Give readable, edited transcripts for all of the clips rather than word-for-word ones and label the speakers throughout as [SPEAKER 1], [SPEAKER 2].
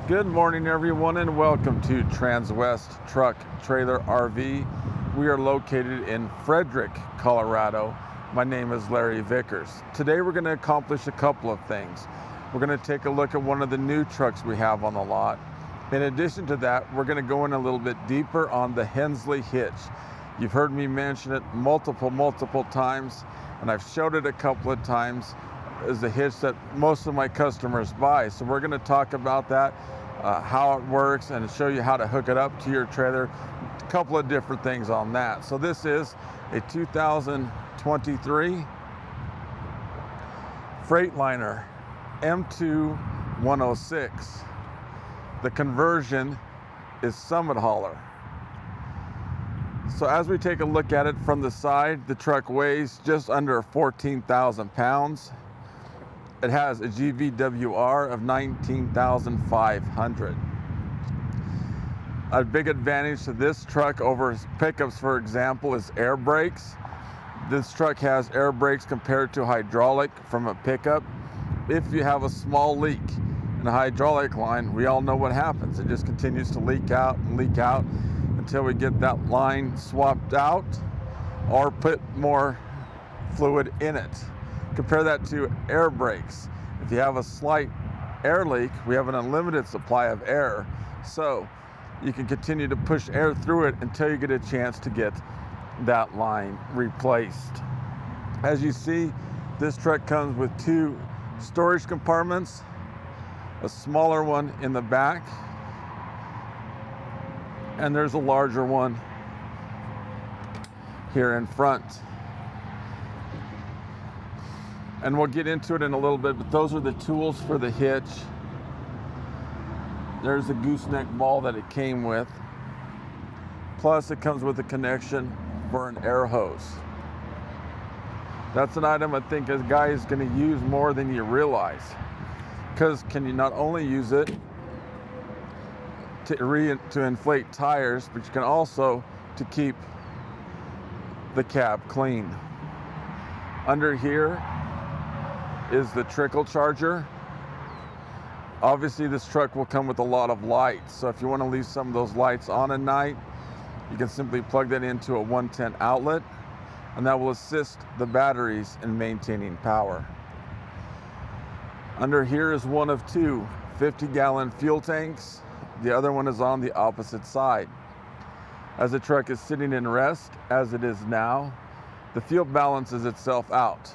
[SPEAKER 1] Good morning, everyone, and welcome to Transwest Truck Trailer RV. We are located in Fredrick, Colorado. My name is Larry Vickers. Today we're going to accomplish a couple of things. We're going to take a look at one of the new trucks we have on the lot. In addition to that, we're going to go in a little bit deeper on the Hensley Hitch. You've heard me mention it multiple times, and I've showed it a couple of times as the hitch that most of my customers buy. So we're going to talk about that, how it works, and show you how to hook it up to your trailer. A couple of different things on that. So this is a 2023 Freightliner M2 106. The conversion is Summit Hauler. So as we take a look at it from the side, the truck weighs just under 14,000 pounds. It has a GVWR of 19,500. A big advantage to this truck over pickups, for example, is air brakes. This truck has air brakes compared to hydraulic from a pickup. If you have a small leak in a hydraulic line, we all know what happens. It just continues to leak out until we get that line swapped out or put more fluid in it. Compare that to air brakes. If you have a slight air leak, we have an unlimited supply of air. So you can continue to push air through it until you get a chance to get that line replaced. As you see, this truck comes with two storage compartments, a smaller one in the back, and there's a larger one here in front. And we'll get into it in a little bit, but those are the tools for the hitch. There's the gooseneck ball that it came with. Plus it comes with a connection for an air hose. That's an item I think a guy is going to use more than you realize. Because can you not only use it to inflate tires, but you can also to keep the cab clean. Under here is the trickle charger. Obviously this truck will come with a lot of lights, so if you want to leave some of those lights on at night, you can simply plug that into a 110 outlet, and that will assist the batteries in maintaining power. Under here is one of two 50-gallon fuel tanks. The other one is on the opposite side. As the truck is sitting in rest, as it is now, the fuel balances itself out.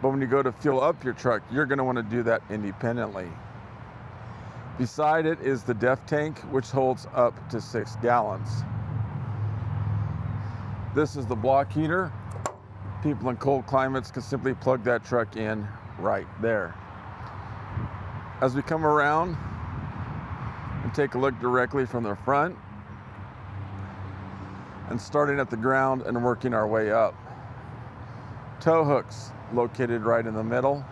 [SPEAKER 1] But when you go to fuel up your truck, you're going to want to do that independently. Beside it is the def tank, which holds up to 6 gallons. This is the block heater. People in cold climates can simply plug that truck in right there. As we come around and take a look directly from the front, and starting at the ground and working our way up. Tow hooks located right in the middle.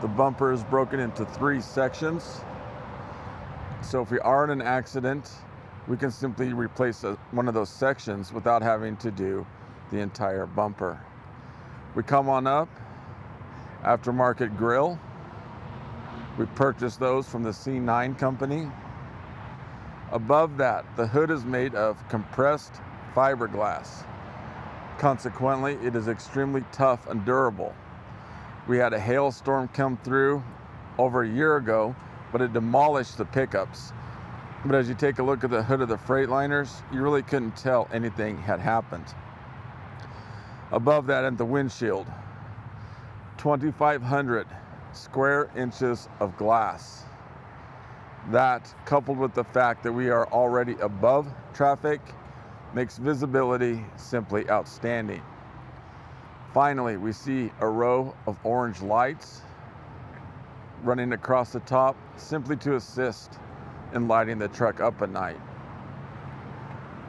[SPEAKER 1] The bumper is broken into 3 sections. So if we are in an accident, we can simply replace one of those sections without having to do the entire bumper. We come on up, aftermarket grill. We purchased those from the C9 company. Above that, the hood is made of compressed fiberglass. Consequently, it is extremely tough and durable. We had a hailstorm come through over a year ago, but it demolished the pickups. But as you take a look at the hood of the Freightliners, you really couldn't tell anything had happened. Above that, at the windshield, 2,500 square inches of glass. That, coupled with the fact that we are already above traffic, makes visibility simply outstanding. Finally, we see a row of orange lights running across the top, simply to assist in lighting the truck up at night.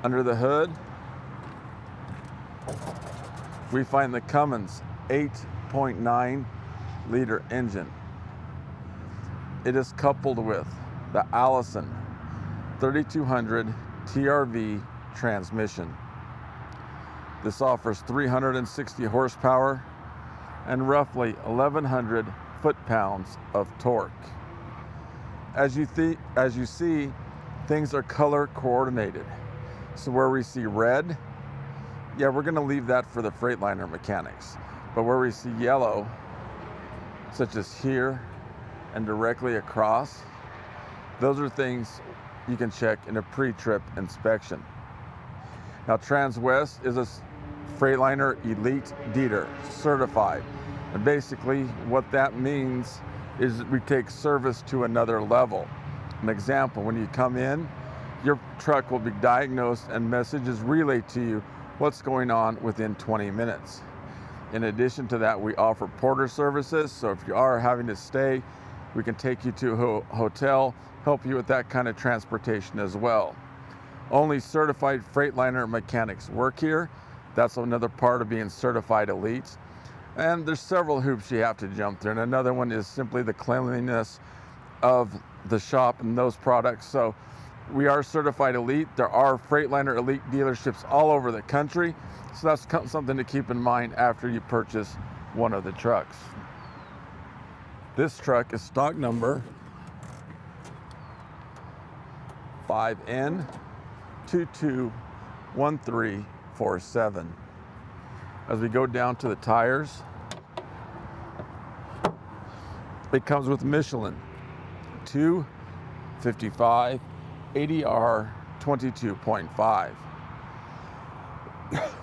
[SPEAKER 1] Under the hood, we find the Cummins 8.9 liter engine. It is coupled with the Allison 3200 TRV transmission. This offers 360 horsepower and roughly 1,100 foot-pounds of torque. As you see, things are color coordinated. So where we see red, yeah, we're gonna leave that for the Freightliner mechanics. But where we see yellow, such as here and directly across, those are things you can check in a pre-trip inspection. Now, Transwest is a Freightliner Elite dealer, certified. And basically what that means is we take service to another level. An example, when you come in, your truck will be diagnosed and messages relayed to you what's going on within 20 minutes. In addition to that, we offer porter services, so if you are having to stay, we can take you to a hotel, help you with that kind of transportation as well. Only certified Freightliner mechanics work here. That's another part of being certified elite. And there's several hoops you have to jump through. And another one is simply the cleanliness of the shop and those products. So we are certified elite. There are Freightliner elite dealerships all over the country. So that's something to keep in mind after you purchase one of the trucks. This truck is stock number 5N221347. As we go down to the tires, it comes with Michelin 255 ADR 22.5.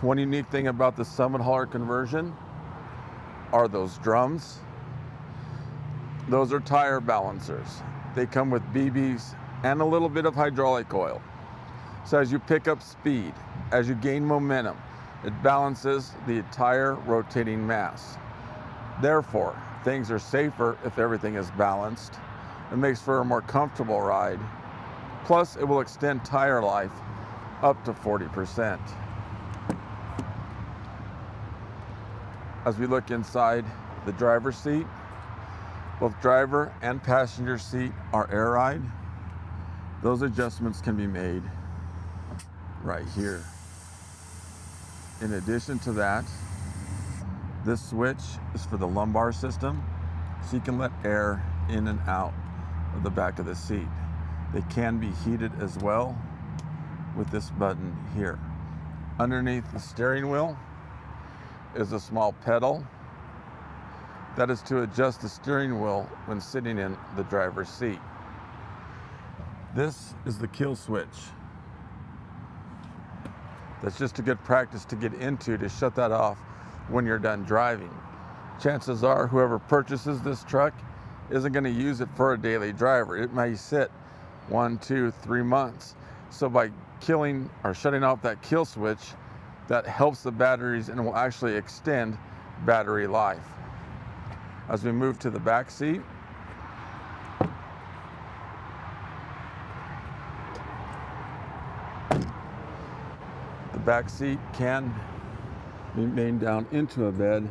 [SPEAKER 1] One unique thing about the Summit Hauler conversion are those drums. Those are tire balancers. They come with BBs and a little bit of hydraulic oil. So as you pick up speed, as you gain momentum, it balances the entire rotating mass. Therefore, things are safer if everything is balanced. It makes for a more comfortable ride. Plus, it will extend tire life up to 40%. As we look inside the driver's seat, both driver and passenger seat are air ride. Those adjustments can be made right here. In addition to that, this switch is for the lumbar system, so you can let air in and out of the back of the seat. They can be heated as well with this button here. Underneath the steering wheel is a small pedal. That is to adjust the steering wheel when sitting in the driver's seat. This is the kill switch. That's just a good practice to get into to shut that off when you're done driving. Chances are whoever purchases this truck isn't going to use it for a daily driver. It may sit 1, 2, 3 months. So by killing or shutting off that kill switch, that helps the batteries and will actually extend battery life. As we move to the back seat, the back seat can be made down into a bed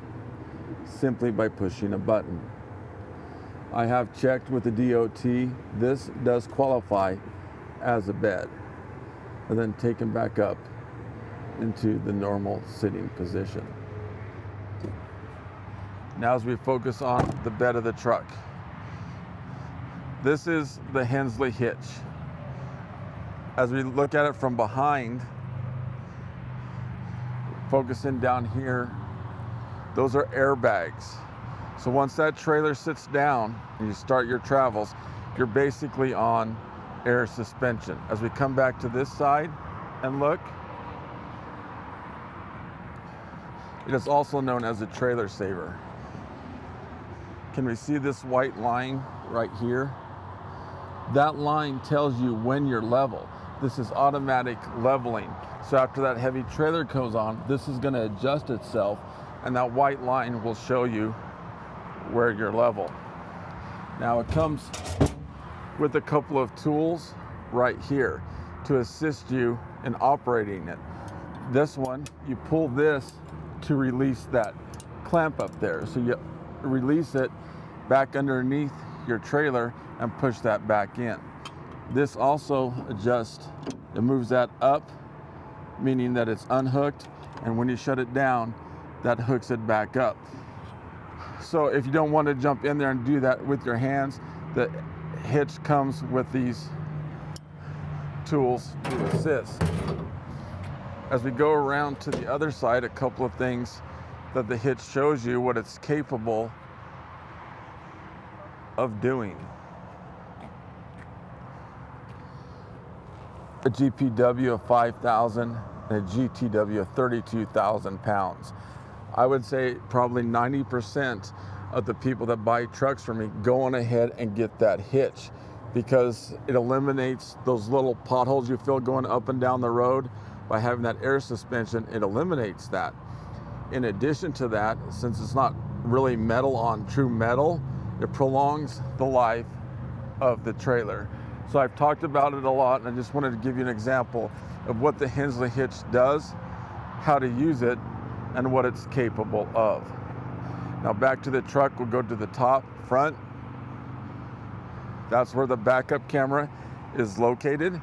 [SPEAKER 1] simply by pushing a button. I have checked with the DOT. This does qualify as a bed, and then taken back up into the normal sitting position. Now as we focus on the bed of the truck, this is the Hensley Hitch. As we look at it from behind, focusing down here, those are airbags. So once that trailer sits down and you start your travels, you're basically on air suspension. As we come back to this side and look, it is also known as a Trailersaver. Can we see this white line right here? That line tells you when you're level. This is automatic leveling. So after that heavy trailer goes on, this is going to adjust itself, and that white line will show you where you're level. Now it comes with a couple of tools right here to assist you in operating it. This one, you pull this to release that clamp up there. So you release it back underneath your trailer and push that back in. This also adjusts, it moves that up, meaning that it's unhooked, and when you shut it down, that hooks it back up. So if you don't want to jump in there and do that with your hands, the Hitch comes with these tools to assist. As we go around to the other side, a couple of things that the Hitch shows you what it's capable of doing. A GPW of 5,000 and a GTW of 32,000 pounds. I would say probably 90% of the people that buy trucks from me go on ahead and get that Hitch, because it eliminates those little potholes you feel going up and down the road. By having that air suspension, it eliminates that. In addition to that, since it's not really metal on true metal, it prolongs the life of the trailer. So I've talked about it a lot, and I just wanted to give you an example of what the Hensley Hitch does, how to use it, and what it's capable of. Now back to the truck, we'll go to the top front. That's where the backup camera is located.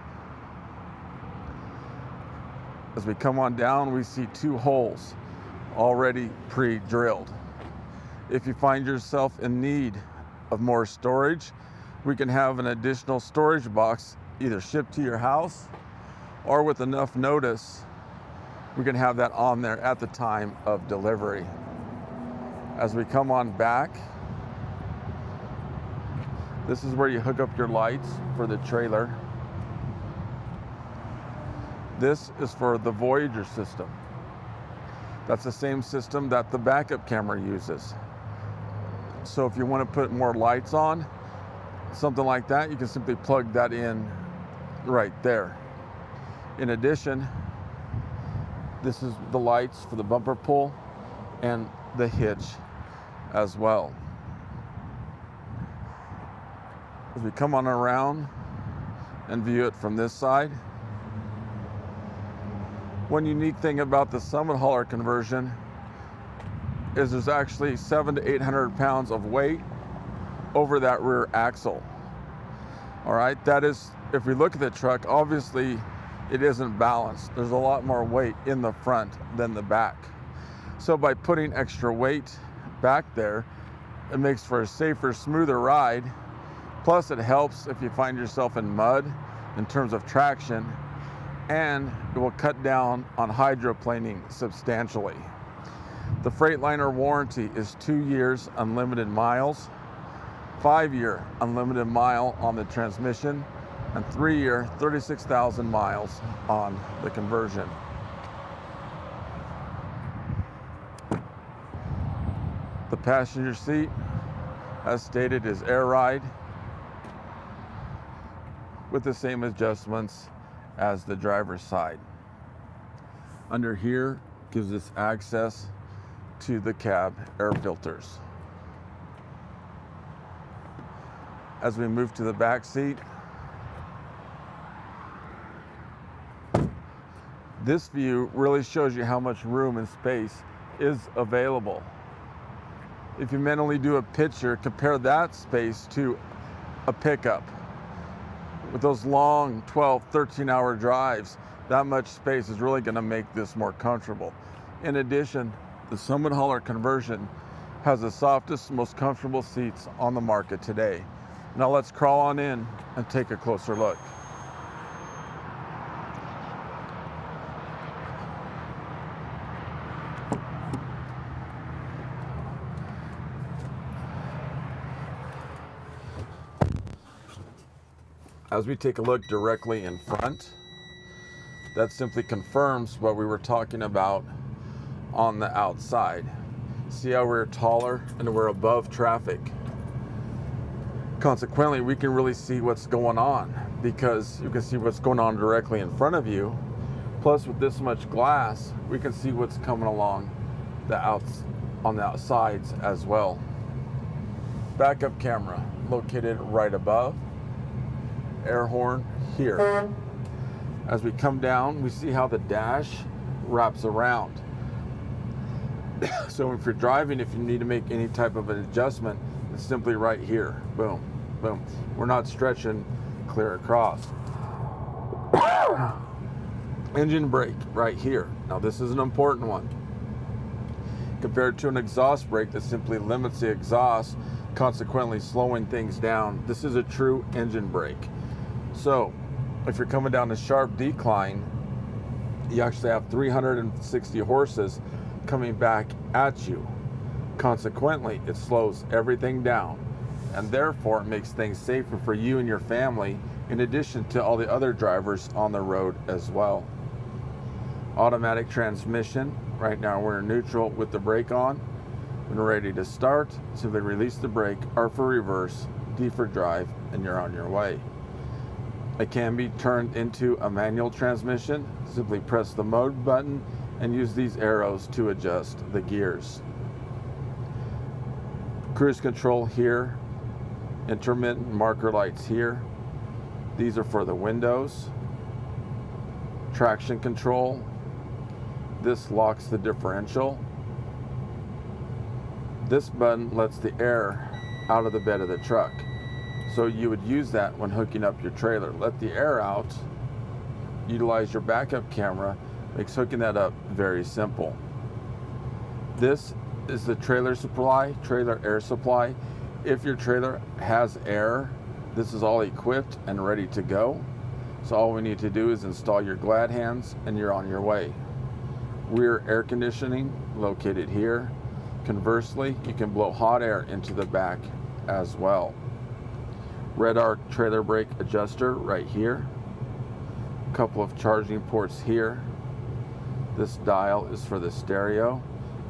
[SPEAKER 1] As we come on down, we see 2 holes already pre-drilled. If you find yourself in need of more storage, we can have an additional storage box either shipped to your house, or with enough notice, we can have that on there at the time of delivery. As we come on back, this is where you hook up your lights for the trailer. This is for the Voyager system. That's the same system that the backup camera uses. So if you want to put more lights on, something like that, you can simply plug that in right there. In addition, this is the lights for the bumper pull and the hitch as well. As we come on around and view it from this side, one unique thing about the Summit hauler conversion is there's actually 700 to 800 pounds of weight over that rear axle. All right, that is, if we look at the truck, obviously it isn't balanced. There's a lot more weight in the front than the back. So by putting extra weight back there, it makes for a safer, smoother ride. Plus it helps if you find yourself in mud in terms of traction, and it will cut down on hydroplaning substantially. The Freightliner warranty is 2 years unlimited miles, 5-year unlimited mile on the transmission, and 3-year 36,000 miles on the conversion. The passenger seat, as stated, is air ride with the same adjustments as the driver's side. Under here gives us access to the cab air filters. As we move to the back seat, this view really shows you how much room and space is available. If you mentally do a picture, compare that space to a pickup. With those long 12, 13-hour drives, that much space is really going to make this more comfortable. In addition, the Summit hauler conversion has the softest, most comfortable seats on the market today. Now let's crawl on in and take a closer look. As we take a look directly in front, that simply confirms what we were talking about on the outside. See how we're taller and we're above traffic. Consequently, we can really see what's going on because you can see what's going on directly in front of you. Plus, with this much glass, we can see what's coming along on the outsides as well. Backup camera located right above. Air horn here. As we come down, we see how the dash wraps around. So if you're driving, if you need to make any type of an adjustment, it's simply right here. Boom, boom. We're not stretching clear across. Engine brake right here. Now this is an important one. Compared to an exhaust brake that simply limits the exhaust consequently slowing things down. This is a true engine brake. So if you're coming down a sharp decline, you actually have 360 horses coming back at you. Consequently, it slows everything down, and therefore it makes things safer for you and your family, in addition to all the other drivers on the road as well. Automatic transmission. Right now we're in neutral with the brake on. When we're ready to start, simply release the brake, R for reverse, D for drive, and you're on your way. It can be turned into a manual transmission. Simply press the mode button and use these arrows to adjust the gears. Cruise control here, intermittent marker lights here. These are for the windows. Traction control. This locks the differential. This button lets the air out of the bed of the truck. So you would use that when hooking up your trailer. Let the air out, utilize your backup camera, makes hooking that up very simple. This is the trailer supply, trailer air supply. If your trailer has air, this is all equipped and ready to go. So all we need to do is install your glad hands and you're on your way. Rear air conditioning located here. Conversely, you can blow hot air into the back as well. Red arc trailer brake adjuster right here. A couple of charging ports here. This dial is for the stereo.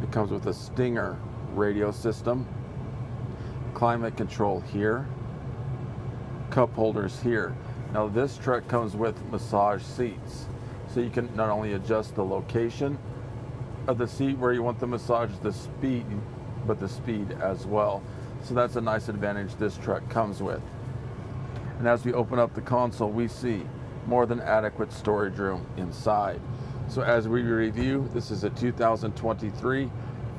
[SPEAKER 1] It comes with a Stinger radio system. Climate control here. Cup holders here. Now this truck comes with massage seats. So you can not only adjust the location of the seat where you want the massage, the speed, but the speed as well. So that's a nice advantage this truck comes with. And as we open up the console, we see more than adequate storage room inside. So as we review, this is a 2023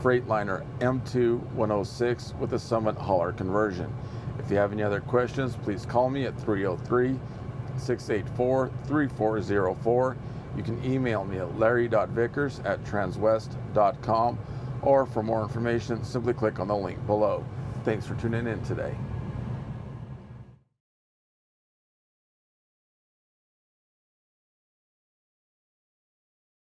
[SPEAKER 1] Freightliner M2 106 with a Summit hauler conversion. If you have any other questions, please call me at 303-684-3404. You can email me at larry.vickers@transwest.com, or for more information, simply click on the link below. Thanks for tuning in today.